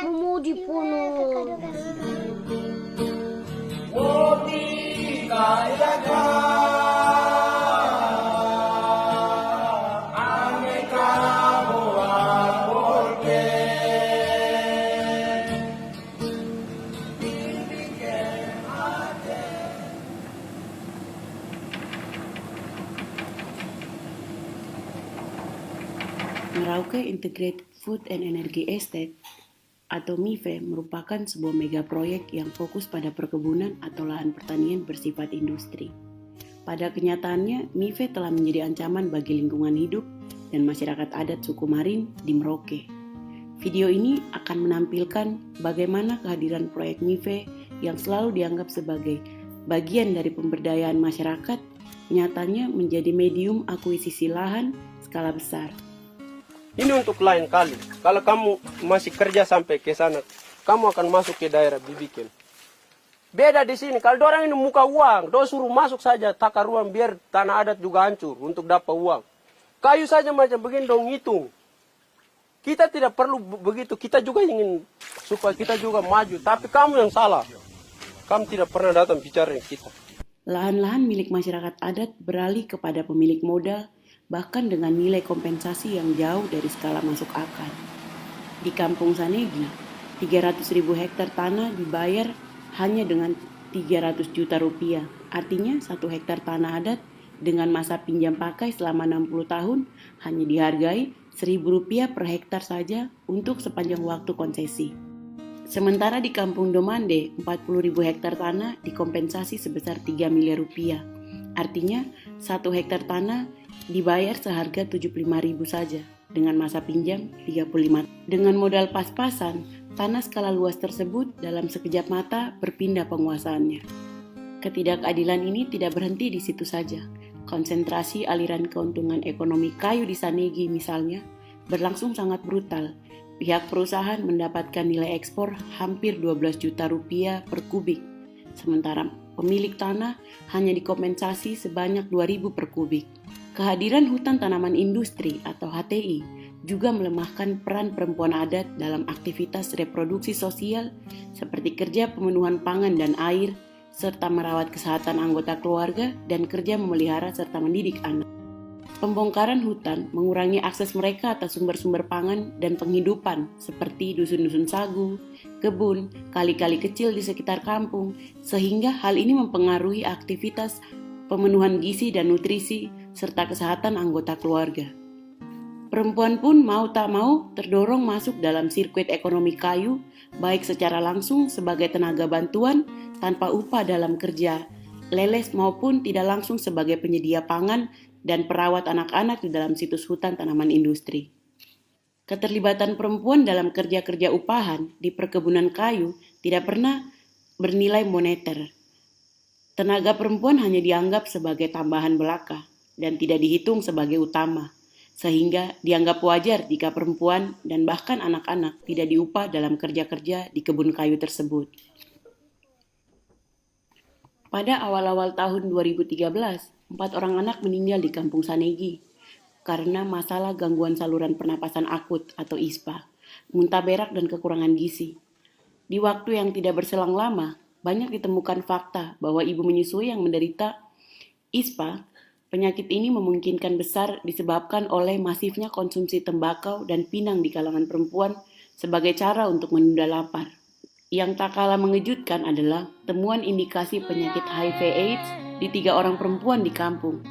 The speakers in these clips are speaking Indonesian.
Memuji puno. Merauke Integrated Food and Energy Estate atau MIFE merupakan sebuah mega proyek yang fokus pada perkebunan atau lahan pertanian bersifat industri. Pada kenyataannya, MIFE telah menjadi ancaman bagi lingkungan hidup dan masyarakat adat suku Marin di Merauke. Video ini akan menampilkan bagaimana kehadiran proyek MIFE yang selalu dianggap sebagai bagian dari pemberdayaan masyarakat nyatanya menjadi medium akuisisi lahan skala besar. Ini untuk lain kali. Kalau kamu masih kerja sampai ke sana, kamu akan masuk ke daerah Bibiken. Beda di sini. Kalau orang ini muka uang, suruh masuk saja takar ruang biar tanah adat juga hancur untuk dapat uang. Kayu saja macam begini dong hitung. Kita tidak perlu begitu. Kita juga ingin supaya kita juga maju. Tapi kamu yang salah. Kamu tidak pernah datang bicara dengan kita. Lahan-lahan milik masyarakat adat beralih kepada pemilik modal, bahkan dengan nilai kompensasi yang jauh dari skala masuk akal. Di Kampung Sanegi, 300.000 hektar tanah dibayar hanya dengan 300 juta rupiah. Artinya 1 hektar tanah adat dengan masa pinjam pakai selama 60 tahun hanya dihargai Rp1.000 per hektar saja untuk sepanjang waktu konsesi. Sementara di Kampung Domande, 40.000 hektar tanah dikompensasi sebesar 3 miliar rupiah. Artinya 1 hektar tanah dibayar seharga 75.000 saja dengan masa pinjam 35. Dengan modal pas-pasan, tanah skala luas tersebut dalam sekejap mata berpindah penguasaannya. Ketidakadilan ini tidak berhenti di situ saja. Konsentrasi aliran keuntungan ekonomi kayu di Sanegi misalnya berlangsung sangat brutal. Pihak perusahaan mendapatkan nilai ekspor hampir 12 juta rupiah per kubik, sementara pemilik tanah hanya dikompensasi sebanyak 2.000 per kubik. Kehadiran hutan tanaman industri atau HTI juga melemahkan peran perempuan adat dalam aktivitas reproduksi sosial seperti kerja pemenuhan pangan dan air, serta merawat kesehatan anggota keluarga dan kerja memelihara serta mendidik anak. Pembongkaran hutan mengurangi akses mereka atas sumber-sumber pangan dan penghidupan seperti dusun-dusun sagu, kebun, kali-kali kecil di sekitar kampung, sehingga hal ini mempengaruhi aktivitas pemenuhan gizi dan nutrisi serta kesehatan anggota keluarga. Perempuan pun mau tak mau terdorong masuk dalam sirkuit ekonomi kayu, baik secara langsung sebagai tenaga bantuan tanpa upah dalam kerja leles maupun tidak langsung sebagai penyedia pangan dan perawat anak-anak di dalam situs hutan tanaman industri. Keterlibatan perempuan dalam kerja-kerja upahan di perkebunan kayu tidak pernah bernilai moneter. Tenaga perempuan hanya dianggap sebagai tambahan belaka dan tidak dihitung sebagai utama, sehingga dianggap wajar jika perempuan dan bahkan anak-anak tidak diupah dalam kerja-kerja di kebun kayu tersebut. Pada awal-awal tahun 2013, 4 orang anak meninggal di Kampung Sanegi karena masalah gangguan saluran pernapasan akut atau ISPA, muntah berak dan kekurangan gizi. Di waktu yang tidak berselang lama, banyak ditemukan fakta bahwa ibu menyusui yang menderita ISPA. Penyakit ini memungkinkan besar disebabkan oleh masifnya konsumsi tembakau dan pinang di kalangan perempuan sebagai cara untuk menunda lapar. Yang tak kalah mengejutkan adalah temuan indikasi penyakit HIV/AIDS di 3 orang perempuan di kampung.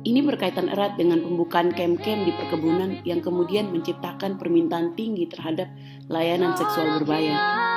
Ini berkaitan erat dengan pembukaan kem-kem di perkebunan yang kemudian menciptakan permintaan tinggi terhadap layanan seksual berbayar.